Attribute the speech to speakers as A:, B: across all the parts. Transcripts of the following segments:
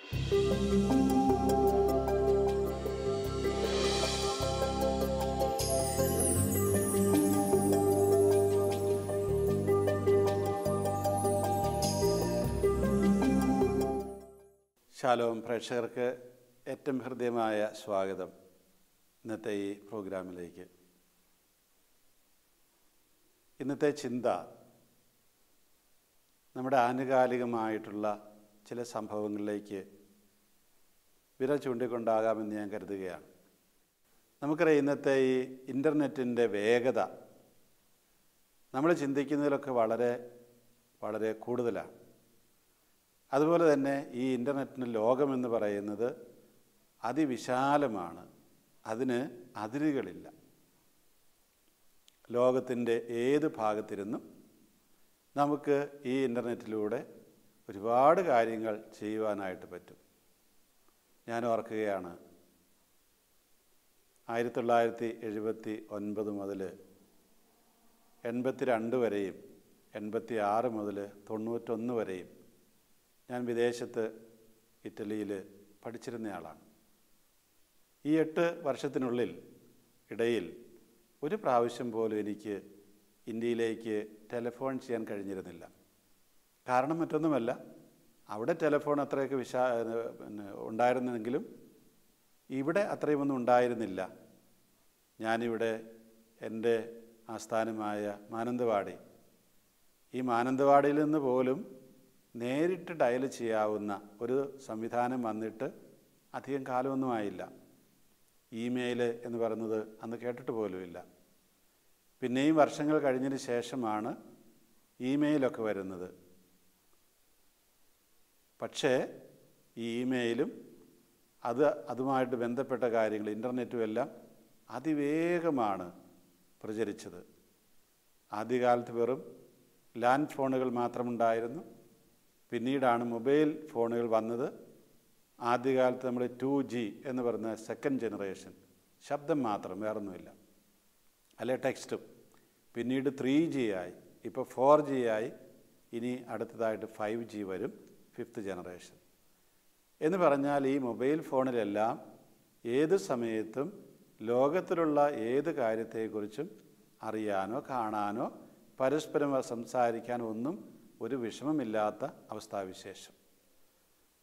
A: ശാലോം പ്രേക്ഷകർക്ക് ഏറ്റവും ഹൃദ്യമായ സ്വാഗതം ഇന്നത്തെ ഈ പ്രോഗ്രാമിലേക്ക്. ഇന്നത്തെ ചിന്ത നമ്മുടെ ആനുകാലികമായിട്ടുള്ള ചില സംഭവങ്ങളിലേക്ക് വിരൽ ചൂണ്ടിക്കൊണ്ടാകാമെന്ന് ഞാൻ കരുതുകയാണ്. നമുക്കറിയാം, ഇന്നത്തെ ഈ ഇൻ്റർനെറ്റിൻ്റെ വേഗത നമ്മൾ ചിന്തിക്കുന്നതിലൊക്കെ വളരെ വളരെ കൂടുതലാണ്. അതുപോലെ തന്നെ ഈ ഇൻ്റർനെറ്റിൻ്റെ ലോകമെന്ന് പറയുന്നത് അതിവിശാലമാണ്, അതിന് അതിരുകളില്ല. ലോകത്തിൻ്റെ ഏത് ഭാഗത്തിരുന്നും നമുക്ക് ഈ ഇൻ്റർനെറ്റിലൂടെ ഒരുപാട് കാര്യങ്ങൾ ചെയ്യുവാനായിട്ട് പറ്റും. ഞാൻ ഓർക്കുകയാണ്, 1979 മുതൽ 82 വരെയും 86 മുതൽ 91 വരെയും ഞാൻ വിദേശത്ത് ഇറ്റലിയിൽ പഠിച്ചിരുന്നയാളാണ്. ഈ 8 വർഷത്തിനുള്ളിൽ ഇടയിൽ ഒരു പ്രാവശ്യം പോലും എനിക്ക് ഇന്ത്യയിലേക്ക് ടെലിഫോൺ ചെയ്യാൻ കഴിഞ്ഞിരുന്നില്ല. കാരണം മറ്റൊന്നുമല്ല, അവിടെ ടെലിഫോൺ അത്രയൊക്കെ ഉണ്ടായിരുന്നെങ്കിലും ഇവിടെ അത്രയുമൊന്നും ഉണ്ടായിരുന്നില്ല. ഞാനിവിടെ എൻ്റെ ആസ്ഥാനമായ മാനന്തവാടി, ഈ മാനന്തവാടിയിൽ നിന്ന് പോലും നേരിട്ട് ഡയൽ ചെയ്യാവുന്ന ഒരു സംവിധാനം വന്നിട്ട് അധികം കാലമൊന്നും ആയില്ല. ഇമെയിൽ എന്ന് പറയുന്നത് അന്ന് കേട്ടിട്ട് പോലുമില്ല. പിന്നെയും വർഷങ്ങൾ കഴിഞ്ഞതിന് ശേഷമാണ് ഇമെയിലൊക്കെ വരുന്നത്. പക്ഷേ ഈ ഇമെയിലും അതുമായിട്ട് ബന്ധപ്പെട്ട കാര്യങ്ങൾ, ഇൻ്റർനെറ്റും എല്ലാം അതിവേഗമാണ് പ്രചരിച്ചത്. ആദ്യകാലത്ത് വെറും ലാൻഡ് ഫോണുകൾ മാത്രമുണ്ടായിരുന്നു. പിന്നീടാണ് മൊബൈൽ ഫോണുകൾ വന്നത്. ആദ്യകാലത്ത് നമ്മൾ 2G എന്ന് പറയുന്ന സെക്കൻഡ് ജനറേഷൻ, ശബ്ദം മാത്രം, വേറൊന്നുമില്ല, അല്ലെ ടെക്സ്റ്റും. പിന്നീട് 3G ആയി, ഇപ്പോൾ 4G ആയി, ഇനി അടുത്തതായിട്ട് 5G വരും, 5th ജനറേഷൻ. എന്ന് പറഞ്ഞാൽ ഈ മൊബൈൽ ഫോണിലെല്ലാം ഏത് സമയത്തും ലോകത്തിലുള്ള ഏത് കാര്യത്തെക്കുറിച്ചും അറിയാനോ കാണാനോ പരസ്പരം സംസാരിക്കാനോ ഒന്നും ഒരു വിഷമമില്ലാത്ത അവസ്ഥാവിശേഷം.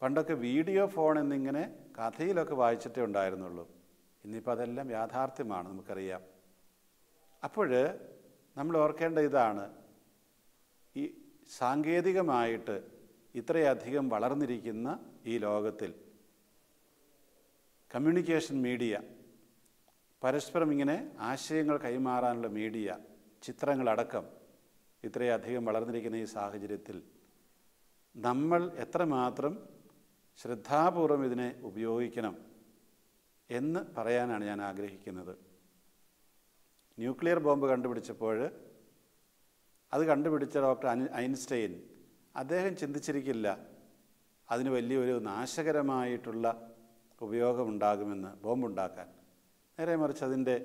A: പണ്ടൊക്കെ വീഡിയോ ഫോൺ എന്നിങ്ങനെ കഥയിലൊക്കെ വായിച്ചിട്ടേ ഉണ്ടായിരുന്നുള്ളൂ. ഇന്നിപ്പോൾ അതെല്ലാം യാഥാർത്ഥ്യമാണ്, നമുക്കറിയാം. അപ്പോൾ നമ്മൾ ഓർക്കേണ്ട ഇതാണ്, ഈ സാങ്കേതികമായിട്ട് ഇത്രയധികം വളർന്നിരിക്കുന്ന ഈ ലോകത്തിൽ കമ്മ്യൂണിക്കേഷൻ മീഡിയ, പരസ്പരം ഇങ്ങനെ ആശയങ്ങൾ കൈമാറാനുള്ള മീഡിയ, ചിത്രങ്ങളടക്കം ഇത്രയധികം വളർന്നിരിക്കുന്ന ഈ സാഹചര്യത്തിൽ നമ്മൾ എത്രമാത്രം ശ്രദ്ധാപൂർവം ഇതിനെ ഉപയോഗിക്കണം എന്ന് പറയാനാണ് ഞാൻ ആഗ്രഹിക്കുന്നത്. ന്യൂക്ലിയർ ബോംബ് കണ്ടുപിടിച്ചപ്പോൾ അത് കണ്ടുപിടിച്ച ഡോക്ടർ ഐൻസ്റ്റൈൻ, അദ്ദേഹം ചിന്തിച്ചിരിക്കില്ല അതിന് വലിയൊരു നാശകരമായിട്ടുള്ള ഉപയോഗമുണ്ടാകുമെന്ന്, ബോംബുണ്ടാക്കാൻ. നേരെ മറിച്ച് അതിൻ്റെ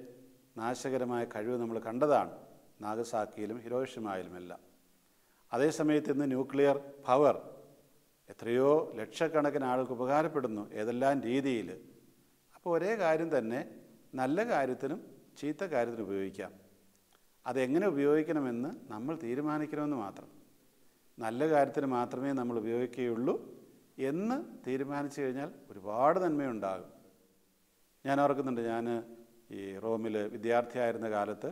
A: നാശകരമായ കഴിവ് നമ്മൾ കണ്ടതാണ്, നാഗസാക്കിയിലും ഹിരോഷിമയിലുമെല്ലാം. അതേസമയത്ത് ഇന്ന് ന്യൂക്ലിയർ പവർ എത്രയോ ലക്ഷക്കണക്കിന് ആൾക്ക് ഉപകാരപ്പെടുന്നു, ഏതെല്ലാം രീതിയിൽ. അപ്പോൾ ഒരേ കാര്യം തന്നെ നല്ല കാര്യത്തിനും ചീത്ത കാര്യത്തിനും ഉപയോഗിക്കാം. അതെങ്ങനെ ഉപയോഗിക്കണമെന്ന് നമ്മൾ തീരുമാനിക്കണമെന്ന് മാത്രം. നല്ല കാര്യത്തിന് മാത്രമേ നമ്മൾ ഉപയോഗിക്കുകയുള്ളൂ എന്ന് തീരുമാനിച്ചു കഴിഞ്ഞാൽ ഒരുപാട് നന്മയുണ്ടാകും. ഞാൻ ഓർക്കുന്നുണ്ട്, ഞാൻ ഈ റോമിൽ വിദ്യാർത്ഥിയായിരുന്ന കാലത്ത്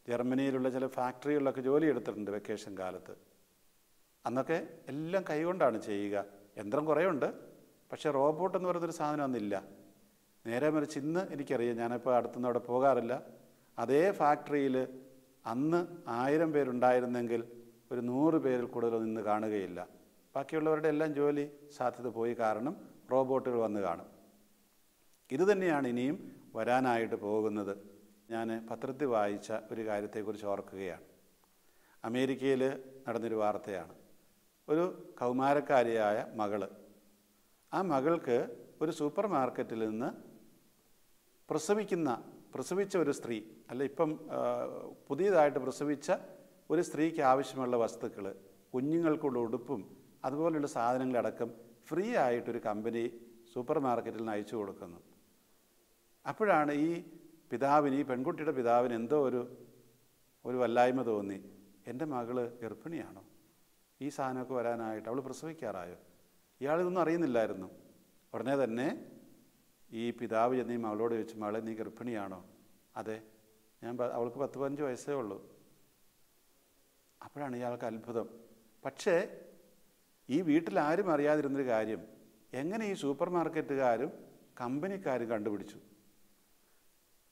A: ജർമ്മനിയിലുള്ള ചില ഫാക്ടറികളിലൊക്കെ ജോലി എടുത്തിട്ടുണ്ട് വെക്കേഷൻ കാലത്ത്. അന്നൊക്കെ എല്ലാം കൈകൊണ്ടാണ് ചെയ്യുക. യന്ത്രം കുറേ ഉണ്ട്, പക്ഷേ റോബോട്ട് എന്ന് പറയുന്നൊരു സാധനം അന്നില്ല. നേരെ മറിച്ച് ഇന്ന് എനിക്കറിയാം, ഞാനിപ്പോൾ അടുത്തുനിന്ന് അവിടെ പോകാറില്ല, അതേ ഫാക്ടറിയിൽ അന്ന് 1000 പേരുണ്ടായിരുന്നെങ്കിൽ ഒരു 100 പേരിൽ കൂടുതൽ നിന്ന് കാണുകയില്ല. ബാക്കിയുള്ളവരുടെ എല്ലാം ജോലി സാധ്യത പോയി, കാരണം റോബോട്ടുകൾ വന്ന് കാണും. ഇതുതന്നെയാണ് ഇനിയും വരാനായിട്ട് പോകുന്നത്. ഞാൻ പത്രത്തിൽ വായിച്ച ഒരു കാര്യത്തെക്കുറിച്ച് ഓർക്കുകയാണ്. അമേരിക്കയിൽ നടന്നൊരു വാർത്തയാണ്. ഒരു കൗമാരക്കാരിയായ മകള്, ആ മകൾക്ക് ഒരു സൂപ്പർ മാർക്കറ്റിൽ നിന്ന് പ്രസവിച്ച ഒരു സ്ത്രീ, അല്ല ഇപ്പം പുതിയതായിട്ട് പ്രസവിച്ച ഒരു സ്ത്രീക്ക് ആവശ്യമുള്ള വസ്തുക്കൾ, കുഞ്ഞുങ്ങൾക്കുള്ള ഉടുപ്പും അതുപോലുള്ള സാധനങ്ങളടക്കം ഫ്രീ ആയിട്ടൊരു കമ്പനി സൂപ്പർ മാർക്കറ്റിൽ നിന്ന് അയച്ചു കൊടുക്കുന്നു. അപ്പോഴാണ് ഈ പിതാവിന്, ഈ പെൺകുട്ടിയുടെ പിതാവിന് എന്തോ ഒരു വല്ലായ്മ തോന്നി. എൻ്റെ മകള് ഗർഭിണിയാണോ? ഈ സാധനമൊക്കെ വരാനായിട്ട് അവൾ പ്രസവിക്കാറായോ? ഇയാളിതൊന്നും അറിയുന്നില്ലായിരുന്നു. ഉടനെ തന്നെ ഈ പിതാവ് ചെന്ന് ഈ മകളോട് ചോദിച്ചു, മകളെ നീ ഗർഭിണിയാണോ? അതെ, അവൾക്ക് 10-15 വയസ്സേ ഉള്ളൂ. അപ്പോഴാണ് ഇയാൾക്ക് അത്ഭുതം. പക്ഷേ ഈ വീട്ടിൽ ആരും അറിയാതിരുന്നൊരു കാര്യം എങ്ങനെ ഈ സൂപ്പർ മാർക്കറ്റുകാരും കമ്പനിക്കാരും കണ്ടുപിടിച്ചു?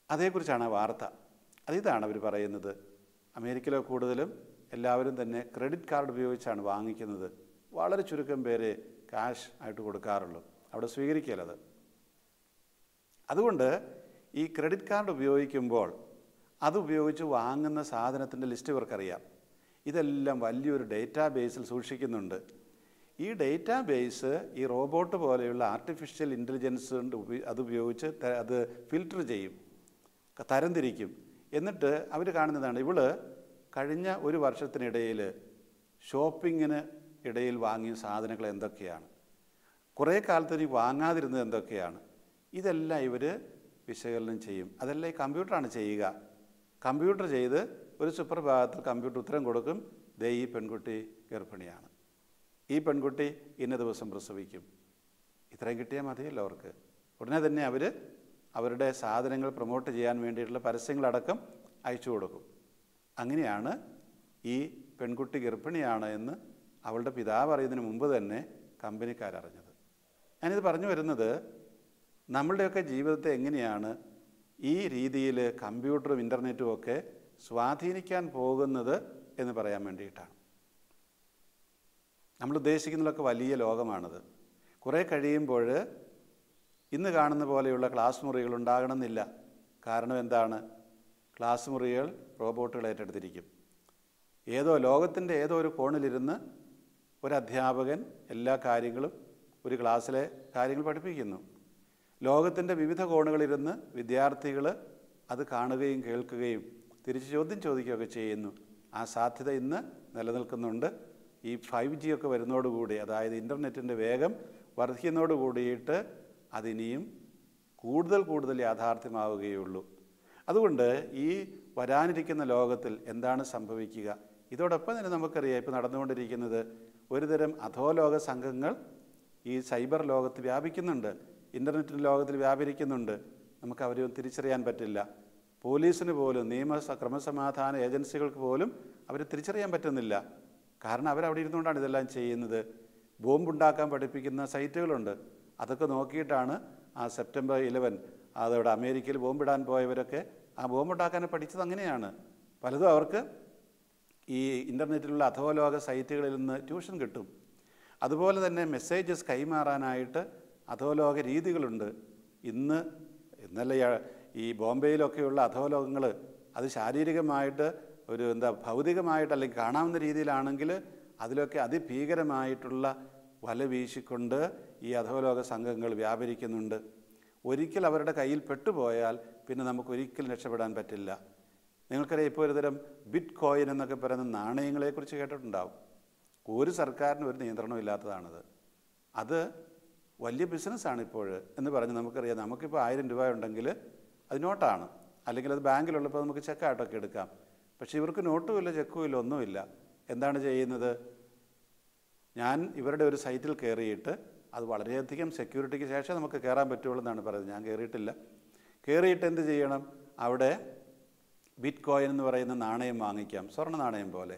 A: അതേക്കുറിച്ചാണ് വാർത്ത. അതിതാണ് അവർ പറയുന്നത്. അമേരിക്കയിലോ കൂടുതലും എല്ലാവരും തന്നെ ക്രെഡിറ്റ് കാർഡ് ഉപയോഗിച്ചാണ് വാങ്ങിക്കുന്നത്. വളരെ ചുരുക്കം പേരെ ക്യാഷ് ആയിട്ട് കൊടുക്കാറുള്ളൂ. അവിടെ സ്വീകരിക്കലത്. അതുകൊണ്ട് ഈ ക്രെഡിറ്റ് കാർഡ് ഉപയോഗിക്കുമ്പോൾ അതുപയോഗിച്ച് വാങ്ങുന്ന സാധനത്തിൻ്റെ ലിസ്റ്റ് ഇവർക്കറിയാം. ഇതെല്ലാം വലിയൊരു ഡേറ്റാ ബേസിൽ സൂക്ഷിക്കുന്നുണ്ട്. ഈ ഡേറ്റാ ബേസ് ഈ റോബോട്ട് പോലെയുള്ള ആർട്ടിഫിഷ്യൽ ഇൻ്റലിജൻസ് അതുപയോഗിച്ച് അത് ഫിൽറ്റർ ചെയ്യും, തരംതിരിക്കും. എന്നിട്ട് അവർ കാണുന്നതാണ്, ഇവള് കഴിഞ്ഞ ഒരു വർഷത്തിനിടയിൽ ഷോപ്പിങ്ങിന് ഇടയിൽ വാങ്ങിയ സാധനങ്ങൾ എന്തൊക്കെയാണ്, കുറേ കാലത്തിന് വാങ്ങാതിരുന്നത് എന്തൊക്കെയാണ്, ഇതെല്ലാം ഇവർ വിശകലനം ചെയ്യും. അതെല്ലാം ഈ കമ്പ്യൂട്ടറാണ് ചെയ്യുക. കമ്പ്യൂട്ടർ ചെയ്ത് ഒരു സുപ്രഭാതത്തിൽ കമ്പ്യൂട്ടർ ഉത്തരം കൊടുക്കും, ദേ ഈ പെൺകുട്ടി ഗർഭിണിയാണ്, ഈ പെൺകുട്ടി ഇന്ന ദിവസം പ്രസവിക്കും. ഇത്രയും കിട്ടിയാൽ മതിയല്ലോ അവർക്ക്. ഉടനെ തന്നെ അവർ അവരുടെ സാധനങ്ങൾ പ്രൊമോട്ട് ചെയ്യാൻ വേണ്ടിയിട്ടുള്ള പരസ്യങ്ങളടക്കം അയച്ചു കൊടുക്കും. അങ്ങനെയാണ് ഈ പെൺകുട്ടി ഗർഭിണിയാണ് എന്ന് അവളുടെ പിതാവ് അറിയുന്നതിന് മുമ്പ് തന്നെ കമ്പനിക്കാരറിഞ്ഞത്. ഞാനിത് പറഞ്ഞു വരുന്നത് നമ്മളുടെയൊക്കെ ജീവിതത്തെ എങ്ങനെയാണ് ഈ രീതിയിൽ കമ്പ്യൂട്ടറും ഇൻ്റർനെറ്റും ഒക്കെ സ്വാധീനിക്കാൻ പോകുന്നത് എന്ന് പറയാൻ വേണ്ടിയിട്ടാണ്. നമ്മൾ ഉദ്ദേശിക്കുന്നതിലൊക്കെ വലിയ ലോകമാണത്. കുറേ കഴിയുമ്പോൾ ഇന്ന് കാണുന്ന പോലെയുള്ള ക്ലാസ് മുറികൾ ഉണ്ടാകണമെന്നില്ല. കാരണം എന്താണ്? ക്ലാസ് മുറികൾ റോബോട്ടുകൾ ഏറ്റെടുത്തിരിക്കും. ലോകത്തിൻ്റെ ഏതോ ഒരു കോണിലിരുന്ന് ഒരു അധ്യാപകൻ എല്ലാ കാര്യങ്ങളും ഒരു ക്ലാസ്സിലെ കാര്യങ്ങൾ പഠിപ്പിക്കുന്നു. ലോകത്തിൻ്റെ വിവിധ കോണുകളിലിരുന്ന് വിദ്യാർത്ഥികൾ അത് കാണുകയും കേൾക്കുകയും തിരിച്ച് ചോദ്യം ചോദിക്കുകയൊക്കെ ചെയ്യുന്നു. ആ സാധ്യത ഇന്ന് നിലനിൽക്കുന്നുണ്ട്. ഈ 5G ഒക്കെ വരുന്നതോടുകൂടി, അതായത് ഇൻ്റർനെറ്റിൻ്റെ വേഗം വർദ്ധിക്കുന്നതോട് കൂടിയിട്ട് അതിനിയും കൂടുതൽ യാഥാർത്ഥ്യമാവുകയുള്ളൂ. അതുകൊണ്ട് ഈ വരാനിരിക്കുന്ന ലോകത്തിൽ എന്താണ് സംഭവിക്കുക? ഇതോടൊപ്പം തന്നെ നമുക്കറിയാം, ഇപ്പോൾ നടന്നുകൊണ്ടിരിക്കുന്നത് ഒരുതരം അധോലോക സംഘങ്ങൾ ഈ സൈബർ ലോകത്ത് വ്യാപിക്കുന്നുണ്ട്, ഇൻ്റർനെറ്റ് ലോകത്തിൽ വ്യാപരിക്കുന്നുണ്ട്. നമുക്ക് അവരെ തിരിച്ചറിയാൻ പറ്റില്ല. പോലീസിന് പോലും, ക്രമസമാധാന ഏജൻസികൾക്ക് പോലും അവരെ തിരിച്ചറിയാൻ പറ്റുന്നില്ല. കാരണം അവരവിടെ ഇരുന്നുകൊണ്ടാണ് ഇതെല്ലാം ചെയ്യുന്നത്. ബോംബുണ്ടാക്കാൻ പഠിപ്പിക്കുന്ന സൈറ്റുകളുണ്ട്. അതൊക്കെ നോക്കിയിട്ടാണ് ആ സെപ്റ്റംബർ 11 അതവിടെ അമേരിക്കയിൽ ബോംബിടാൻ പോയവരൊക്കെ ആ ബോംബുണ്ടാക്കാൻ പഠിച്ചത് അങ്ങനെയാണ്. പലതും അവർക്ക് ഈ ഇൻ്റർനെറ്റിലുള്ള അധോലോക സൈറ്റുകളിൽ നിന്ന് ട്യൂഷൻ കിട്ടും. അതുപോലെ തന്നെ മെസ്സേജസ് കൈമാറാനായിട്ട് അധോലോക രീതികളുണ്ട്. ഇന്നലെ ഈ ബോംബെയിലൊക്കെയുള്ള അധോലോകങ്ങൾ അത് ശാരീരികമായിട്ട് ഭൗതികമായിട്ട് അല്ലെങ്കിൽ കാണാവുന്ന രീതിയിലാണെങ്കിൽ അതിലൊക്കെ അതിഭീകരമായിട്ടുള്ള വല വീശിക്കൊണ്ട് ഈ അധോലോക സംഘങ്ങൾ വ്യാപരിക്കുന്നുണ്ട്. ഒരിക്കൽ അവരുടെ കയ്യിൽ പെട്ടുപോയാൽ പിന്നെ നമുക്കൊരിക്കലും രക്ഷപ്പെടാൻ പറ്റില്ല. നിങ്ങൾക്കറിയാം, ഇപ്പോൾ ഒരുതരം ബിറ്റ് കോയിൻ എന്നൊക്കെ പറയുന്ന നാണയങ്ങളെക്കുറിച്ച് കേട്ടിട്ടുണ്ടാവും. ഒരു സർക്കാരിനും ഒരു നിയന്ത്രണവും ഇല്ലാത്തതാണത്. അത് വലിയ ബിസിനസ്സാണ് ഇപ്പോൾ എന്ന് പറഞ്ഞ് നമുക്കറിയാം. നമുക്കിപ്പോൾ 1000 രൂപ ഉണ്ടെങ്കിൽ അത് നോട്ടാണ്, അല്ലെങ്കിൽ അത് ബാങ്കിലുള്ളപ്പോൾ നമുക്ക് ചെക്കായിട്ടൊക്കെ എടുക്കാം. പക്ഷേ ഇവർക്ക് നോട്ടും ഇല്ല, ചെക്കും ഇല്ല, ഒന്നുമില്ല. എന്താണ് ചെയ്യുന്നത്? ഞാൻ ഇവരുടെ ഒരു സൈറ്റിൽ കയറിയിട്ട്, അത് വളരെയധികം സെക്യൂരിറ്റിക്ക് ശേഷം നമുക്ക് കയറാൻ പറ്റുള്ളൂ എന്നാണ് പറയുന്നത്. ഞാൻ കയറിയിട്ടില്ല. കയറിയിട്ട് എന്ത് ചെയ്യണം? അവിടെ ബിറ്റ് കോയിൻ എന്ന് പറയുന്ന നാണയം വാങ്ങിക്കാം, സ്വർണ്ണ നാണയം പോലെ.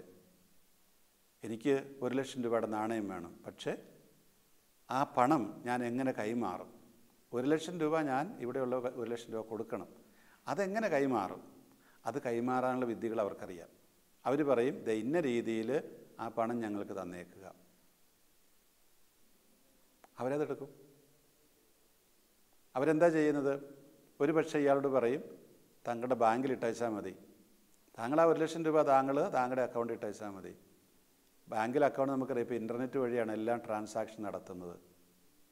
A: എനിക്ക് 1,00,000 രൂപയുടെ നാണയം വേണം. പക്ഷേ ആ പണം ഞാൻ എങ്ങനെ കൈമാറും? 1,00,000 രൂപ ഞാൻ ഇവിടെയുള്ള 1,00,000 രൂപ കൊടുക്കണം. അതെങ്ങനെ കൈമാറും? അത് കൈമാറാനുള്ള വിദ്യകൾ അവർക്കറിയാം. അവർ പറയും, ഇന്ന രീതിയിൽ ആ പണം ഞങ്ങൾക്ക് തന്നേക്കുക. അവരതെടുക്കും. അവരെന്താ ചെയ്യുന്നത്? ഒരു പക്ഷേ ഇയാളോട് പറയും, താങ്കളുടെ ബാങ്കിൽ ഇട്ടയച്ചാൽ മതി, താങ്കൾ ആ 1,00,000 രൂപ താങ്കളുടെ അക്കൗണ്ടിൽ ഇട്ടയച്ചാൽ മതി. ബാങ്കിൽ അക്കൗണ്ട് നമുക്കറിയാം, ഇപ്പോൾ ഇൻ്റർനെറ്റ് വഴിയാണ് എല്ലാം ട്രാൻസാക്ഷൻ നടത്തുന്നത്.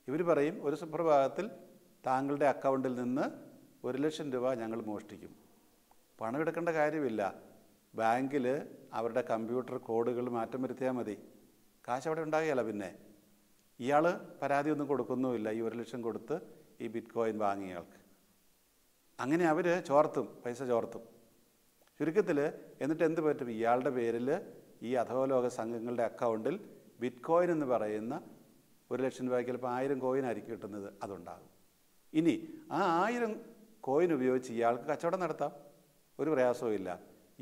A: ഇവർ പറയും, ഒരു സുപ്രഭാതത്തിൽ താങ്കളുടെ അക്കൗണ്ടിൽ നിന്ന് 1,00,000 രൂപ ഞങ്ങൾ മോഷ്ടിക്കും. പണം എടുക്കേണ്ട കാര്യമില്ല, ബാങ്കിൽ അവരുടെ കമ്പ്യൂട്ടർ കോഡുകൾ മാറ്റം വരുത്തിയാൽ മതി, കാശ് അവിടെ ഉണ്ടാകുകയല്ല. പിന്നെ ഇയാൾ പരാതിയൊന്നും കൊടുക്കുന്നുമില്ല ഈ 1 ലക്ഷം കൊടുത്ത് ഈ ബിറ്റ് കോയിൻ വാങ്ങിയയാൾക്ക്. അങ്ങനെ അവർ പൈസ ചോർത്തും. ചുരുക്കത്തിൽ എന്നിട്ട് എന്ത് പറ്റും? ഇയാളുടെ പേരിൽ ഈ അധോലോക സംഘങ്ങളുടെ അക്കൗണ്ടിൽ ബിറ്റ് കോയിൻ എന്ന് പറയുന്ന 1 ലക്ഷം രൂപയ്ക്ക് ചിലപ്പോൾ 1000 കോയിൻ ആയിരിക്കും കിട്ടുന്നത്, അതുണ്ടാകും. ഇനി ആ 1000 കോയിൻ ഉപയോഗിച്ച് ഇയാൾക്ക് കച്ചവടം നടത്താം, ഒരു പ്രയാസവും ഇല്ല.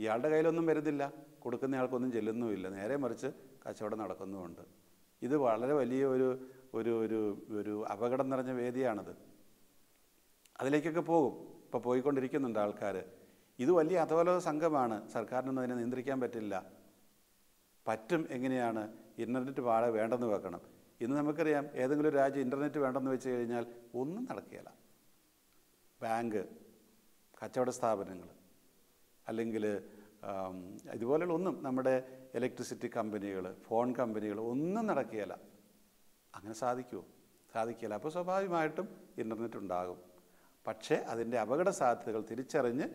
A: ഇയാളുടെ കയ്യിലൊന്നും വരുന്നില്ല, കൊടുക്കുന്നയാൾക്കൊന്നും ചെല്ലുന്നുമില്ല, നേരെ മറിച്ച് കച്ചവടം നടക്കുന്നുമുണ്ട്. ഇത് വളരെ വലിയ ഒരു ഒരു ഒരു ഒരു അപകടം നിറഞ്ഞ വേദിയാണത്. അതിലേക്കൊക്കെ പോകും, ഇപ്പോൾ പോയിക്കൊണ്ടിരിക്കുന്നുണ്ട് ആൾക്കാർ. ഇത് വലിയ അധോലോക സംഘമാണ്, സർക്കാരിനൊന്നും അതിനെ നിയന്ത്രിക്കാൻ പറ്റില്ല. പറ്റും എങ്ങനെയാണ്? ഇൻ്റർനെറ്റ് പാടെ വേണ്ടെന്ന് വെക്കണം. ഇന്ന് നമുക്കറിയാം ഏതെങ്കിലും ഒരു രാജ്യം ഇൻ്റർനെറ്റ് വേണ്ടെന്ന് വെച്ച് കഴിഞ്ഞാൽ ഒന്നും നടക്കുകയില്ല. ബാങ്ക്, കച്ചവട സ്ഥാപനങ്ങൾ, അല്ലെങ്കിൽ ഇതുപോലെയുള്ള ഒന്നും, നമ്മുടെ ഇലക്ട്രിസിറ്റി കമ്പനികൾ, ഫോൺ കമ്പനികൾ, ഒന്നും നടക്കുകയില്ല. അങ്ങനെ സാധിക്കുമോ? സാധിക്കില്ല. അപ്പോൾ സ്വാഭാവികമായിട്ടും ഇൻ്റർനെറ്റ് ഉണ്ടാകും. പക്ഷേ അതിൻ്റെ അപകട സാധ്യതകൾ തിരിച്ചറിഞ്ഞ്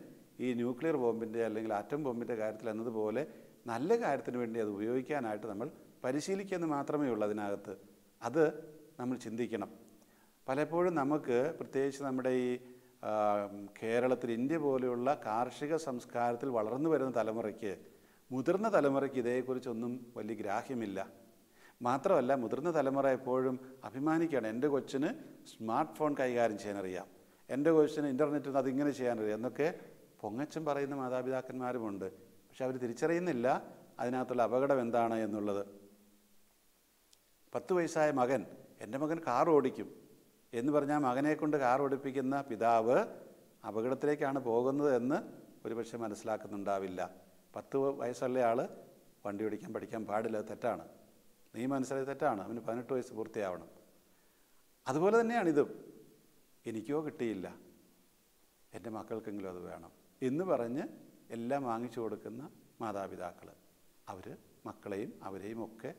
A: ഈ ന്യൂക്ലിയർ ബോംബിൻ്റെ അല്ലെങ്കിൽ ആറ്റം ബോംബിൻ്റെ കാര്യത്തിൽ എന്നതുപോലെ നല്ല കാര്യത്തിന് വേണ്ടി അത് ഉപയോഗിക്കാനായിട്ട് നമ്മൾ പരിശീലിക്കുന്നത് മാത്രമേ ഉള്ളൂ അതിനകത്ത്. അത് നമ്മൾ ചിന്തിക്കണം. പലപ്പോഴും നമുക്ക്, പ്രത്യേകിച്ച് നമ്മുടെ ഈ കേരളത്തിൽ, ഇന്ത്യ പോലെയുള്ള കാർഷിക സംസ്കാരത്തിൽ വളർന്നു വരുന്ന തലമുറയ്ക്ക്, മുതിർന്ന തലമുറയ്ക്ക് ഇതേക്കുറിച്ചൊന്നും വലിയ ഗ്രാഹ്യമില്ല. മാത്രമല്ല, മുതിർന്ന തലമുറ എപ്പോഴും അഭിമാനിക്കുകയാണ്, എൻ്റെ കൊച്ചിന് സ്മാർട്ട് ഫോൺ കൈകാര്യം ചെയ്യാനറിയാം, എൻ്റെ കൊച്ചിന് ഇൻ്റർനെറ്റിൽ അതിങ്ങനെ ചെയ്യാനറിയാം എന്നൊക്കെ പൊങ്ങച്ചം പറയുന്ന മാതാപിതാക്കന്മാരുമുണ്ട്. പക്ഷെ അവർ തിരിച്ചറിയുന്നില്ല അതിനകത്തുള്ള അപകടം എന്താണ് എന്നുള്ളത്. 10 വയസ്സായ മകൻ, എൻ്റെ മകൻ കാർ ഓടിക്കും എന്ന് പറഞ്ഞാൽ മകനെ കൊണ്ട് കാർ ഓടിപ്പിക്കുന്ന പിതാവ് അപകടത്തിലേക്കാണ് പോകുന്നത് എന്ന് ഒരുപക്ഷെ മനസ്സിലാക്കുന്നുണ്ടാവില്ല. 10 വയസ്സുള്ള ആൾ വണ്ടി ഓടിക്കാൻ പഠിക്കാൻ പാടില്ല, തെറ്റാണ്. നിയമം അനുസരിച്ച് തെറ്റാണ്. അവന് 18 വയസ്സ് പൂർത്തിയാവണം. അതുപോലെ തന്നെയാണിതും. എനിക്കോ കിട്ടിയില്ല, എൻ്റെ മക്കൾക്കെങ്കിലും അത് വേണം എന്ന് പറഞ്ഞ് എല്ലാം വാങ്ങിച്ചു കൊടുക്കുന്ന മാതാപിതാക്കൾ, അവർ മക്കളെയും അവരെയും ഒക്കെ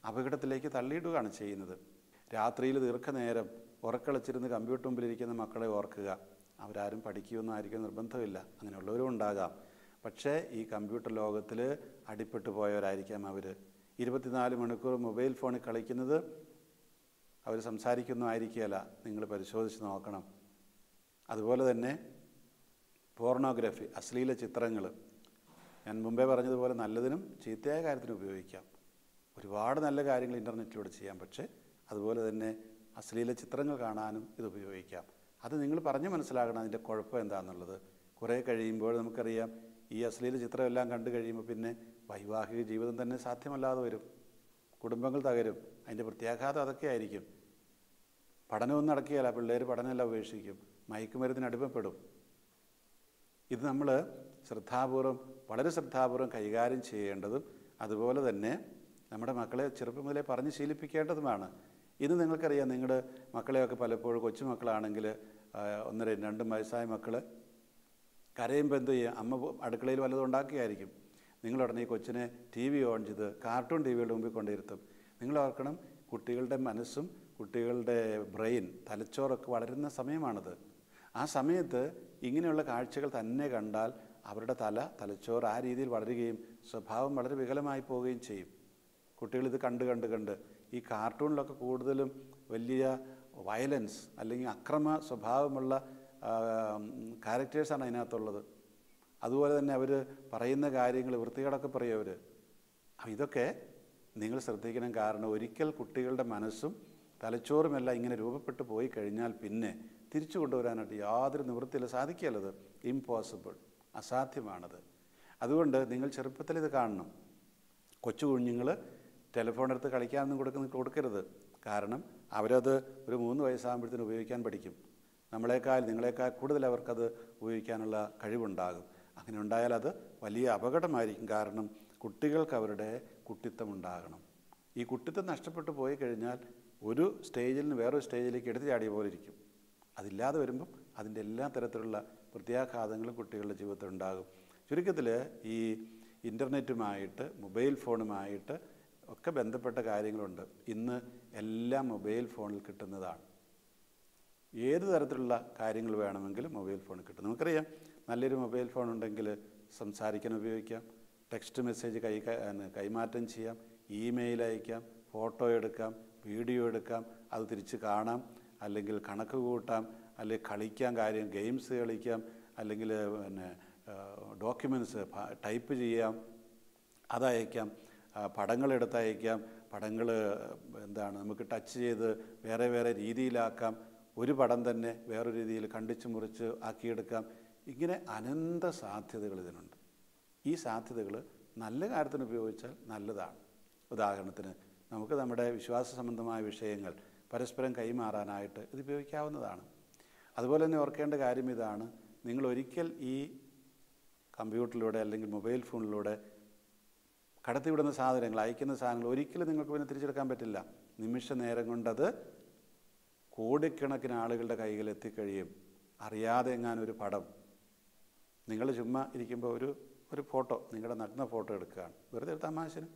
A: അപകടത്തിലേക്ക് തള്ളിയിടുകയാണ് ചെയ്യുന്നത്. രാത്രിയിൽ ദീർഘനേരം ഉറക്കളച്ചിരുന്ന് കമ്പ്യൂട്ടർ മുമ്പിലിരിക്കുന്ന മക്കളെ ഓർക്കുക. അവരാരും പഠിക്കുമെന്നായിരിക്കും നിർബന്ധമില്ല, അങ്ങനെയുള്ളവരും ഉണ്ടാകാം. പക്ഷേ ഈ കമ്പ്യൂട്ടർ ലോകത്തിൽ അടിപ്പെട്ടു പോയവരായിരിക്കാം അവർ. 24 മണിക്കൂർ മൊബൈൽ ഫോണിൽ കളിക്കുന്നത് അവർ സംസാരിക്കുന്നതായിരിക്കുകയല്ല, നിങ്ങൾ പരിശോധിച്ച് നോക്കണം. അതുപോലെ തന്നെ പോർണോഗ്രഫി, അശ്ലീല ചിത്രങ്ങൾ, ഞാൻ മുമ്പേ പറഞ്ഞതുപോലെ നല്ലതിനും ചീത്തയായ കാര്യത്തിനും ഉപയോഗിക്കാം. ഒരുപാട് നല്ല കാര്യങ്ങൾ ഇൻ്റർനെറ്റിലൂടെ ചെയ്യാം. പക്ഷേ അതുപോലെ തന്നെ അശ്ലീല ചിത്രങ്ങൾ കാണാനും ഇത് ഉപയോഗിക്കാം. അത് നിങ്ങൾ പറഞ്ഞ് മനസ്സിലാക്കണം അതിൻ്റെ കുഴപ്പം എന്താണെന്നുള്ളത്. കുറേ കഴിയുമ്പോൾ നമുക്കറിയാം ഈ അശ്ലീല ചിത്രമെല്ലാം കണ്ടു കഴിയുമ്പോൾ പിന്നെ വൈവാഹിക ജീവിതം തന്നെ സാധ്യമല്ലാതെ വരും, കുടുംബങ്ങൾ തകരും. അതിൻ്റെ പ്രത്യാഘാതം അതൊക്കെ ആയിരിക്കും. പഠനമൊന്നും നടക്കുകയില്ല, പിള്ളേർ പഠനമെല്ലാം ഉപേക്ഷിക്കും, മയക്കുമരുന്നിന് അടിമപ്പെടും. ഇത് നമ്മൾ വളരെ ശ്രദ്ധാപൂർവം കൈകാര്യം ചെയ്യേണ്ടതും അതുപോലെ തന്നെ നമ്മുടെ മക്കളെ ചെറുപ്പം മുതലേ പറഞ്ഞ് ശീലിപ്പിക്കേണ്ടതുമാണ്. ഇന്ന് നിങ്ങൾക്കറിയാം, നിങ്ങളുടെ മക്കളെയൊക്കെ പലപ്പോഴും കൊച്ചുമക്കളാണെങ്കിൽ 1, 2 വയസ്സായ മക്കൾ കരയുമ്പോൾ എന്ത് ചെയ്യുക? അമ്മ അടുക്കളയിൽ വല്ലതും ഉണ്ടാക്കുകയായിരിക്കും. നിങ്ങളുടനെ ഈ കൊച്ചിനെ TV ഓൺ ചെയ്ത് കാർട്ടൂൺ TVയുടെ മുമ്പിൽ കൊണ്ടിരുത്തും. നിങ്ങൾ ഓർക്കണം, കുട്ടികളുടെ മനസ്സും കുട്ടികളുടെ ബ്രെയിൻ, തലച്ചോറൊക്കെ വളരുന്ന സമയമാണത്. ആ സമയത്ത് ഇങ്ങനെയുള്ള കാഴ്ചകൾ തന്നെ കണ്ടാൽ അവരുടെ തലച്ചോറ് ആ രീതിയിൽ വളരുകയും സ്വഭാവം വളരെ വികലമായി പോവുകയും ചെയ്യും. കുട്ടികളിത് കണ്ട് ഈ കാർട്ടൂണിലൊക്കെ കൂടുതലും വലിയ വയലൻസ് അല്ലെങ്കിൽ അക്രമ സ്വഭാവമുള്ള ക്യാരക്ടേഴ്സാണ് അതിനകത്തുള്ളത്. അതുപോലെ തന്നെ അവർ പറയുന്ന കാര്യങ്ങൾ വൃത്തികേടൊക്കെ പറയും അവർ. ഇതൊക്കെ നിങ്ങൾ ശ്രദ്ധിക്കണം. കാരണം ഒരിക്കൽ കുട്ടികളുടെ മനസ്സും തലച്ചോറുമെല്ലാം ഇങ്ങനെ രൂപപ്പെട്ടു പോയി കഴിഞ്ഞാൽ പിന്നെ തിരിച്ചു കൊണ്ടുവരാനായിട്ട് യാതൊരു നിവൃത്തിയില്ല, സാധിക്കുകയല്ലത്. ഇമ്പോസിബിൾ, അസാധ്യമാണത്. അതുകൊണ്ട് നിങ്ങൾ ചെറുപ്പത്തിൽ ഇത് കാണണം. കൊച്ചു കുഞ്ഞുങ്ങൾ ടെലിഫോണെടുത്ത് കളിക്കാനൊന്നും കൊടുക്കരുത്. കാരണം അവരത് ഒരു 3 വയസ്സാകുമ്പോഴത്തേന് ഉപയോഗിക്കാൻ പഠിക്കും. നിങ്ങളെക്കാൾ കൂടുതൽ അവർക്കത് ഉപയോഗിക്കാനുള്ള കഴിവുണ്ടാകും. അങ്ങനെ ഉണ്ടായാൽ അത് വലിയ അപകടമായിരിക്കും. കാരണം കുട്ടികൾക്ക് അവരുടെ കുട്ടിത്തം ഉണ്ടാകണം. ഈ കുട്ടിത്തം നഷ്ടപ്പെട്ടു പോയി കഴിഞ്ഞാൽ ഒരു സ്റ്റേജിൽ നിന്ന് വേറൊരു സ്റ്റേജിലേക്ക് എടുത്തു ചാടിയ പോലെ ഇരിക്കും. അതില്ലാതെ വരുമ്പം അതിൻ്റെ എല്ലാ തരത്തിലുള്ള പ്രത്യാഘാതങ്ങളും കുട്ടികളുടെ ജീവിതത്തിൽ ഉണ്ടാകും. ചുരുക്കത്തിൽ ഈ ഇൻ്റർനെറ്റുമായിട്ട് മൊബൈൽ ഫോണുമായിട്ട് ഒക്കെ ബന്ധപ്പെട്ട കാര്യങ്ങളുണ്ട്. ഇന്ന് എല്ലാം മൊബൈൽ ഫോണിൽ കിട്ടുന്നതാണ്. ഏത് തരത്തിലുള്ള കാര്യങ്ങൾ വേണമെങ്കിലും മൊബൈൽ ഫോണിൽ കിട്ടും. നമുക്കറിയാം, നല്ലൊരു മൊബൈൽ ഫോൺ ഉണ്ടെങ്കിൽ സംസാരിക്കാൻ ഉപയോഗിക്കാം, ടെക്സ്റ്റ് മെസ്സേജ് കൈമാറ്റം ചെയ്യാം, ഇമെയിൽ അയക്കാം, ഫോട്ടോ എടുക്കാം, വീഡിയോ എടുക്കാം, അത് തിരിച്ച് കാണാം, അല്ലെങ്കിൽ കണക്ക് കൂട്ടാം, അല്ലെങ്കിൽ കളിക്കാൻ കാര്യം ഗെയിംസ് കളിക്കാം, അല്ലെങ്കിൽ പിന്നെ ഡോക്യുമെൻറ്റ്സ് ടൈപ്പ് ചെയ്യാം, അതയക്കാം, പടങ്ങളെടുത്ത് അയക്കാം, പടങ്ങൾ നമുക്ക് ടച്ച് ചെയ്ത് വേറെ വേറെ രീതിയിലാക്കാം, ഒരു പടം തന്നെ വേറൊരു രീതിയിൽ കണ്ടിച്ച് മുറിച്ച് ആക്കിയെടുക്കാം. ഇങ്ങനെ അനന്ത സാധ്യതകൾ ഇതിനുണ്ട്. ഈ സാധ്യതകൾ നല്ല കാര്യത്തിന് ഉപയോഗിച്ചാൽ നല്ലതാണ്. ഉദാഹരണത്തിന് നമുക്ക് നമ്മുടെ വിശ്വാസ സംബന്ധമായ വിഷയങ്ങൾ പരസ്പരം കൈമാറാനായിട്ട് ഇത് ഉപയോഗിക്കാവുന്നതാണ്. അതുപോലെ തന്നെ ഓർക്കേണ്ട കാര്യം ഇതാണ്, നിങ്ങൾ ഒരിക്കൽ ഈ കമ്പ്യൂട്ടറിലൂടെ അല്ലെങ്കിൽ മൊബൈൽ ഫോണിലൂടെ കടത്തിവിടുന്ന സാധനങ്ങൾ, അയക്കുന്ന സാധനങ്ങൾ ഒരിക്കലും നിങ്ങൾക്ക് പിന്നെ തിരിച്ചെടുക്കാൻ പറ്റില്ല. നിമിഷ നേരം കൊണ്ടത് കോടിക്കണക്കിന് ആളുകളുടെ കൈകളിൽ എത്തിക്കഴിയും. അറിയാതെ എങ്ങാനൊരു പടം, നിങ്ങൾ ചുമ്മാ ഇരിക്കുമ്പോൾ ഒരു ഫോട്ടോ, നിങ്ങളുടെ നഗ്ന ഫോട്ടോ എടുക്കുകയാണ്, വെറുതെ ഒരു തമാശന്,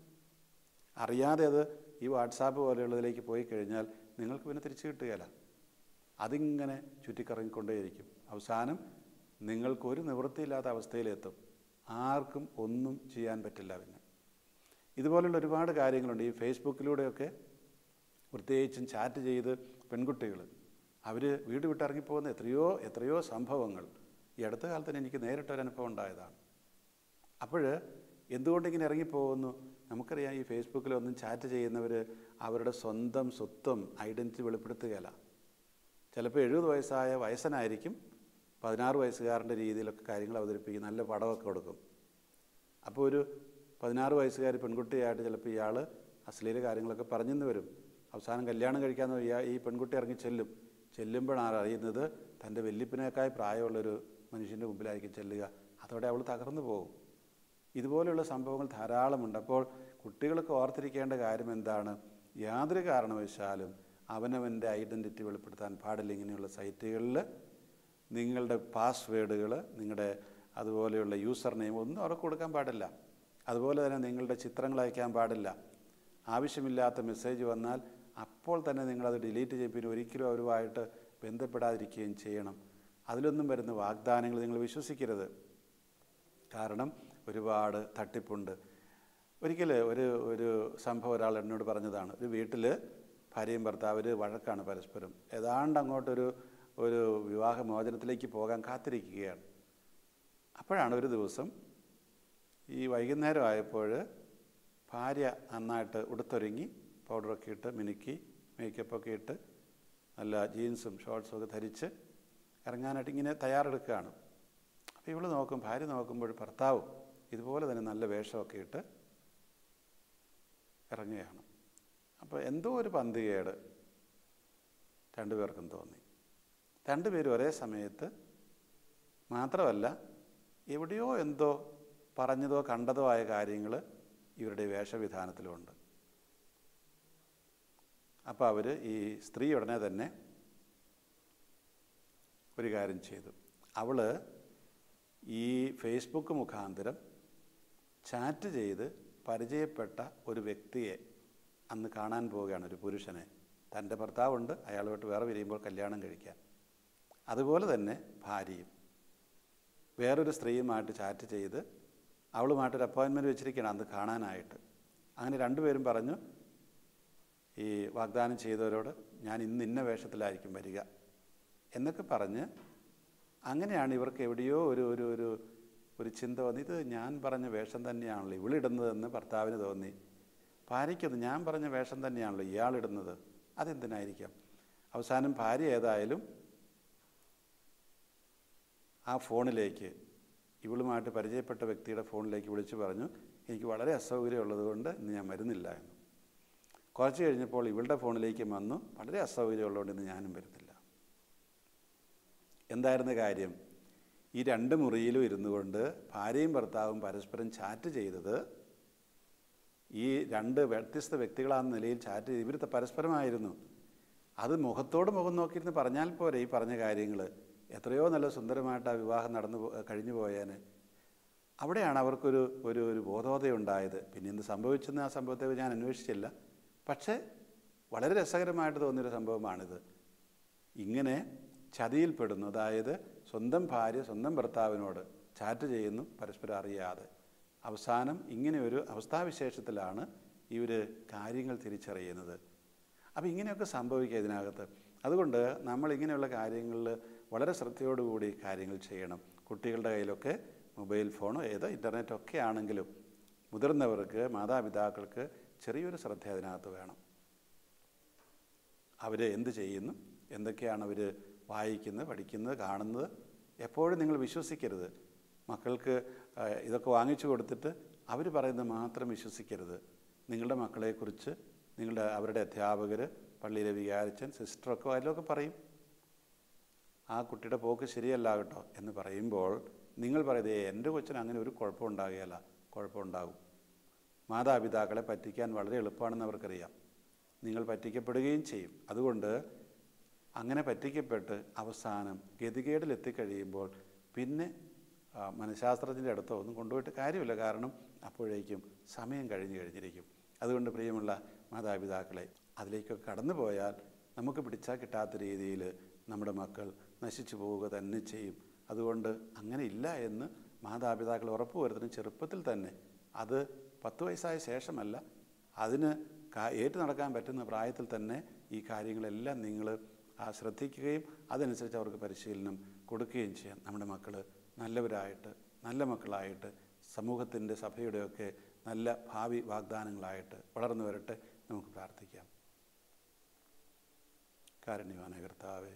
A: അറിയാതെ അത് ഈ വാട്സാപ്പ് പോലെയുള്ളതിലേക്ക് പോയി കഴിഞ്ഞാൽ നിങ്ങൾക്ക് പിന്നെ തിരിച്ചു കിട്ടുകയില്ല. അതിങ്ങനെ ചുറ്റിക്കറങ്ങിക്കൊണ്ടേയിരിക്കും. അവസാനം നിങ്ങൾക്കൊരു നിവൃത്തിയില്ലാത്ത അവസ്ഥയിലെത്തും. ആർക്കും ഒന്നും ചെയ്യാൻ പറ്റില്ല. പിന്നെ ഇതുപോലുള്ള ഒരുപാട് കാര്യങ്ങളുണ്ട്. ഈ ഫേസ്ബുക്കിലൂടെയൊക്കെ പ്രത്യേകിച്ചും ചാറ്റ് ചെയ്ത് പെൺകുട്ടികൾ അവർ വീട് വിട്ടിറങ്ങിപ്പോകുന്ന എത്രയോ സംഭവങ്ങൾ ഈ അടുത്ത കാലത്ത് തന്നെ എനിക്ക് നേരിട്ടൊരനുഭവം ഉണ്ടായതാണ്. അപ്പോൾ എന്തുകൊണ്ടിങ്ങനെ ഇറങ്ങിപ്പോകുന്നു? നമുക്കറിയാം, ഈ ഫേസ്ബുക്കിലൊന്നും ചാറ്റ് ചെയ്യുന്നവർ അവരുടെ സ്വത്തും ഐഡൻറ്റിറ്റി വെളിപ്പെടുത്തുകയില്ല. ചിലപ്പോൾ 70 വയസ്സനായിരിക്കും 16 വയസ്സുകാരൻ്റെ രീതിയിലൊക്കെ കാര്യങ്ങൾ അവതരിപ്പിക്കും, നല്ല പടമൊക്കെ കൊടുക്കും. അപ്പോൾ ഒരു 16 വയസ്സുകാരി പെൺകുട്ടിയായിട്ട് ചിലപ്പോൾ ഇയാൾ അശ്ലീല കാര്യങ്ങളൊക്കെ പറഞ്ഞെന്ന് വരും. അവസാനം കല്യാണം കഴിക്കാമെന്ന് ഈ പെൺകുട്ടി ഇറങ്ങി ചെല്ലുമ്പോഴാണ് അറിയുന്നത് തൻ്റെ വല്യപ്പനേക്കാൾ പ്രായമുള്ളൊരു മനുഷ്യൻ്റെ മുമ്പിലായിരിക്കും ചെല്ലുക. അതോടെ അവൾ തകർന്നു പോകും. ഇതുപോലെയുള്ള സംഭവങ്ങൾ ധാരാളമുണ്ട്. അപ്പോൾ കുട്ടികൾക്ക് ഓർത്തിരിക്കേണ്ട കാര്യം എന്താണ്? യാതൊരു കാരണവശാലും അവനവൻ്റെ ഐഡൻറ്റിറ്റി വെളിപ്പെടുത്താൻ പാടില്ല. ഇങ്ങനെയുള്ള സൈറ്റുകളിൽ നിങ്ങളുടെ പാസ്വേഡുകൾ, നിങ്ങളുടെ അതുപോലെയുള്ള യൂസർ നെയിം ഒന്നും അവർക്ക് കൊടുക്കാൻ പാടില്ല. അതുപോലെ തന്നെ നിങ്ങളുടെ ചിത്രങ്ങൾ അയക്കാൻ പാടില്ല. ആവശ്യമില്ലാത്ത മെസ്സേജ് വന്നാൽ അപ്പോൾ തന്നെ നിങ്ങളത് ഡിലീറ്റ് ചെയ്യും. പിന്നെ ഒരിക്കലും അവരുമായിട്ട് ബന്ധപ്പെടാതിരിക്കുകയും ചെയ്യണം. അതിലൊന്നും വരുന്ന വാഗ്ദാനങ്ങൾ നിങ്ങൾ വിശ്വസിക്കരുത്. കാരണം ഒരുപാട് തട്ടിപ്പുണ്ട്. ഒരിക്കൽ ഒരു സംഭവം ഒരാൾ എന്നോട് പറഞ്ഞതാണ്. ഒരു വീട്ടിൽ ഭാര്യയും ഭർത്താവ് വഴക്കാണ് പരസ്പരം. ഏതാണ്ട് അങ്ങോട്ടൊരു വിവാഹമോചനത്തിലേക്ക് പോകാൻ കാത്തിരിക്കുകയാണ്. അപ്പോഴാണ് ഒരു ദിവസം ഈ വൈകുന്നേരം ആയപ്പോൾ ഭാര്യ നന്നായിട്ട് ഉടുത്തൊരുങ്ങി പൗഡറൊക്കെ ഇട്ട് മിനുക്കി മേക്കപ്പൊക്കെ ഇട്ട് നല്ല ജീൻസും ഷോർട്സും ഒക്കെ ധരിച്ച് ഇറങ്ങാനായിട്ട് ഇങ്ങനെ തയ്യാറെടുക്കുകയാണ്. അപ്പോൾ ഭാര്യ നോക്കുമ്പോൾ ഭർത്താവ് ഇതുപോലെ തന്നെ നല്ല വേഷമൊക്കെ ഇട്ട് ഇറങ്ങുകയാണ്. അപ്പോൾ എന്തോ ഒരു പന്തികേട് രണ്ടുപേർക്കും തോന്നി. രണ്ടുപേരും ഒരേ സമയത്ത് മാത്രമല്ല, എവിടെയോ എന്തോ പറഞ്ഞതോ കണ്ടതോ ആയ കാര്യങ്ങൾ ഇവരുടെ വേഷവിധാനത്തിലുണ്ട്. അപ്പോൾ അവർ ഈ സ്ത്രീ ഉടനെ തന്നെ ഒരു കാര്യം ചെയ്തു. അവൾ ഈ ഫേസ്ബുക്ക് മുഖാന്തരം ചാറ്റ് ചെയ്ത് പരിചയപ്പെട്ട ഒരു വ്യക്തിയെ അന്ന് കാണാൻ പോവുകയാണ്, ഒരു പുരുഷനെ. തൻ്റെ ഭർത്താവുണ്ട്, അയാളുമായിട്ട് വേറെ പിരിയുമ്പോൾ കല്യാണം കഴിക്കാൻ. അതുപോലെ തന്നെ ഭാര്യയും വേറൊരു സ്ത്രീയുമായിട്ട് ചാറ്റ് ചെയ്ത് അവളുമായിട്ടൊരു അപ്പോയിൻമെൻറ്റ് വെച്ചിരിക്കുകയാണ് അന്ന് കാണാനായിട്ട്. അങ്ങനെ രണ്ടുപേരും പറഞ്ഞു, ഈ വാഗ്ദാനം ചെയ്തവരോട് ഞാൻ ഇന്ന് ഇന്ന വേഷത്തിലായിരിക്കും വരിക എന്നൊക്കെ പറഞ്ഞ്. അങ്ങനെയാണ് ഇവർക്ക് എവിടെയോ ഒരു ചിന്ത വന്നു, ഇത് ഞാൻ പറഞ്ഞ വേഷം തന്നെയാണല്ലോ ഇവളിടുന്നതെന്ന് ഭർത്താവിന് തോന്നി. ഭാര്യയ്ക്കൊന്ന് ഞാൻ പറഞ്ഞ വേഷം തന്നെയാണല്ലോ ഇയാളിടുന്നത്, അതെന്തിനായിരിക്കാം. അവസാനം ഭാര്യ ഏതായാലും ആ ഫോണിലേക്ക്, ഇവളുമായിട്ട് പരിചയപ്പെട്ട വ്യക്തിയുടെ ഫോണിലേക്ക് വിളിച്ചു പറഞ്ഞു, എനിക്ക് വളരെ അസൗകര്യമുള്ളത് കൊണ്ട് ഇന്ന് ഞാൻ വരുന്നില്ല എന്ന്. കുറച്ച് കഴിഞ്ഞപ്പോൾ ഇവളുടെ ഫോണിലേക്ക് വന്നു, വളരെ അസൗകര്യമുള്ളതുകൊണ്ട് ഇന്ന് ഞാനും വരുന്നില്ല. എന്തായിരുന്നു കാര്യം? ഈ 2 മുറിയിലും ഇരുന്നു കൊണ്ട് ഭാര്യയും ഭർത്താവും പരസ്പരം ചാറ്റ് ചെയ്തത് ഈ 2 വ്യത്യസ്ത വ്യക്തികളാണെന്ന നിലയിൽ ചാറ്റ് ചെയ്ത് ഇവർ പരസ്പരമായിരുന്നു. അത് മുഖത്തോട് മുഖം നോക്കിയിരുന്ന് പറഞ്ഞാൽ പോരെ ഈ പറഞ്ഞ കാര്യങ്ങൾ. എത്രയോ നല്ല സുന്ദരമായിട്ട് ആ വിവാഹം കഴിഞ്ഞു പോയേനെ. അവിടെയാണ് അവർക്കൊരു ബോധോദയുണ്ടായത്. പിന്നെ എന്ത് സംഭവിച്ചെന്ന് ആ സംഭവത്തെ ഞാൻ അന്വേഷിച്ചില്ല. പക്ഷേ വളരെ രസകരമായിട്ട് തോന്നിയൊരു സംഭവമാണിത്. ഇങ്ങനെ ചതിയിൽപ്പെടുന്നു. അതായത് സ്വന്തം ഭാര്യ സ്വന്തം ഭർത്താവിനോട് ചാറ്റ് ചെയ്യുന്നു പരസ്പരം അറിയാതെ. അവസാനം ഇങ്ങനെ ഒരു അവസ്ഥാവിശേഷത്തിലാണ് ഇവർ കാര്യങ്ങൾ തിരിച്ചറിയുന്നത്. അപ്പോൾ ഇങ്ങനെയൊക്കെ സംഭവിക്കുക ഇതിനകത്ത്. അതുകൊണ്ട് നമ്മൾ ഇങ്ങനെയുള്ള കാര്യങ്ങളിൽ വളരെ ശ്രദ്ധയോടുകൂടി കാര്യങ്ങൾ ചെയ്യണം. കുട്ടികളുടെ കയ്യിലൊക്കെ മൊബൈൽ ഫോണോ ഇൻ്റർനെറ്റോ ഒക്കെ ആണെങ്കിലും മുതിർന്നവർക്ക്, മാതാപിതാക്കൾക്ക് ചെറിയൊരു ശ്രദ്ധ അതിനകത്ത് വേണം. അവർ എന്ത് ചെയ്യുന്നു, എന്തൊക്കെയാണ് അവർ വായിക്കുന്നത്, പഠിക്കുന്നത്, കാണുന്നത്, എപ്പോഴും നിങ്ങൾ വിശ്വസിക്കരുത്. മക്കൾക്ക് ഇതൊക്കെ വാങ്ങിച്ചു കൊടുത്തിട്ട് അവർ പറയുന്നത് മാത്രം വിശ്വസിക്കരുത്. നിങ്ങളുടെ മക്കളെക്കുറിച്ച് അവരുടെ അധ്യാപകർ, പള്ളിയിലെ വികാരിച്ചൻ, സിസ്റ്ററൊക്കെ അതിലൊക്കെ പറയും, ആ കുട്ടിയുടെ പോക്ക് ശരിയല്ല കേട്ടോ എന്ന് പറയുമ്പോൾ നിങ്ങൾ പറയുന്നത് എൻ്റെ കൊച്ചിന് അങ്ങനെ ഒരു കുഴപ്പമുണ്ടാകുകയില്ല. കുഴപ്പമുണ്ടാകും. മാതാപിതാക്കളെ പറ്റിക്കാൻ വളരെ എളുപ്പമാണെന്ന് അവർക്കറിയാം. നിങ്ങൾ പറ്റിക്കപ്പെടുകയും ചെയ്യും. അതുകൊണ്ട് അങ്ങനെ പറ്റിക്കപ്പെട്ട് അവസാനം ഗതികേടിലെത്തിക്കഴിയുമ്പോൾ പിന്നെ മനഃശാസ്ത്രത്തിൻ്റെ അടുത്തോ ഒന്നും കൊണ്ടുപോയിട്ട് കാര്യമില്ല. കാരണം അപ്പോഴേക്കും സമയം കഴിഞ്ഞിരിക്കും. അതുകൊണ്ട് പ്രിയമുള്ള മാതാപിതാക്കളെ, അതിലേക്കൊക്കെ കടന്നു പോയാൽ നമുക്ക് പിടിച്ചാൽ കിട്ടാത്ത രീതിയിൽ നമ്മുടെ മക്കൾ നശിച്ചു പോവുക തന്നെ ചെയ്യും. അതുകൊണ്ട് അങ്ങനെ ഇല്ല എന്ന് മാതാപിതാക്കൾ ഉറപ്പുവരുത്തണം ചെറുപ്പത്തിൽ തന്നെ. അത് 10 വയസ്സായ ശേഷമല്ല, അതിന് ഏറ്റു നടക്കാൻ പറ്റുന്ന പ്രായത്തിൽ തന്നെ ഈ കാര്യങ്ങളെല്ലാം നിങ്ങൾ ശ്രദ്ധിക്കുകയും അതനുസരിച്ച് അവർക്ക് പരിശീലനം കൊടുക്കുകയും ചെയ്യാം. നമ്മുടെ മക്കൾ നല്ലവരായിട്ട്, നല്ല മക്കളായിട്ട്, സമൂഹത്തിൻ്റെ, സഭയുടെയൊക്കെ നല്ല ഭാവി വാഗ്ദാനങ്ങളായിട്ട് വളർന്നു വരട്ടെ. നമുക്ക് പ്രാർത്ഥിക്കാം. കാരുണ്യവാനായ കർത്താവേ,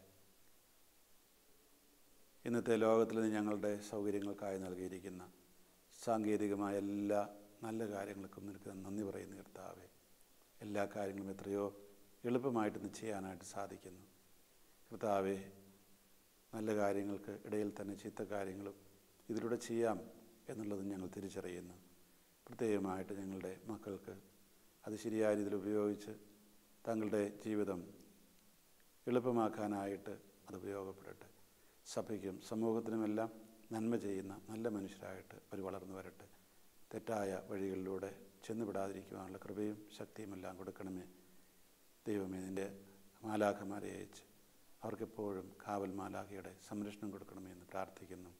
A: ഇന്നത്തെ ലോകത്തിൽ ഞങ്ങളുടെ സൗകര്യങ്ങൾക്കായി നൽകിയിരിക്കുന്ന സാങ്കേതികമായ എല്ലാ നല്ല കാര്യങ്ങൾക്കും നിനക്ക് നന്ദി പറയുന്നു കർത്താവേ. എല്ലാ കാര്യങ്ങളും എത്രയോ എളുപ്പമായിട്ട് ചെയ്യാനായിട്ട് സാധിക്കുന്നു കർത്താവേ. നല്ല കാര്യങ്ങൾക്ക് ഇടയിൽ തന്നെ ചീത്ത കാര്യങ്ങളും ഇതിലൂടെ ചെയ്യാം എന്നുള്ളതും ഞങ്ങൾ തിരിച്ചറിയുന്നു. പ്രത്യേകമായിട്ട് ഞങ്ങളുടെ മക്കൾക്ക് അത് ശരിയായ രീതിയിൽ ഉപയോഗിച്ച് തങ്ങളുടെ ജീവിതം എളുപ്പമാക്കാനായിട്ട് അത് ഉപയോഗപ്പെടട്ടെ. സഭയ്ക്കും സമൂഹത്തിനുമെല്ലാം നന്മ ചെയ്യുന്ന നല്ല മനുഷ്യരായിട്ട് അവർ വളർന്നു വരട്ടെ. തെറ്റായ വഴികളിലൂടെ ചെന്നുവിടാതിരിക്കുവാനുള്ള കൃപയും ശക്തിയുമെല്ലാം കൊടുക്കണമേ. ദൈവമേ, നിൻ്റെ മാലാഖമാരെ അയച്ച് അവർക്കെപ്പോഴും കാവൽ മാലാഖയുടെ സംരക്ഷണം കൊടുക്കണമേ എന്ന് പ്രാർത്ഥിക്കുന്നു.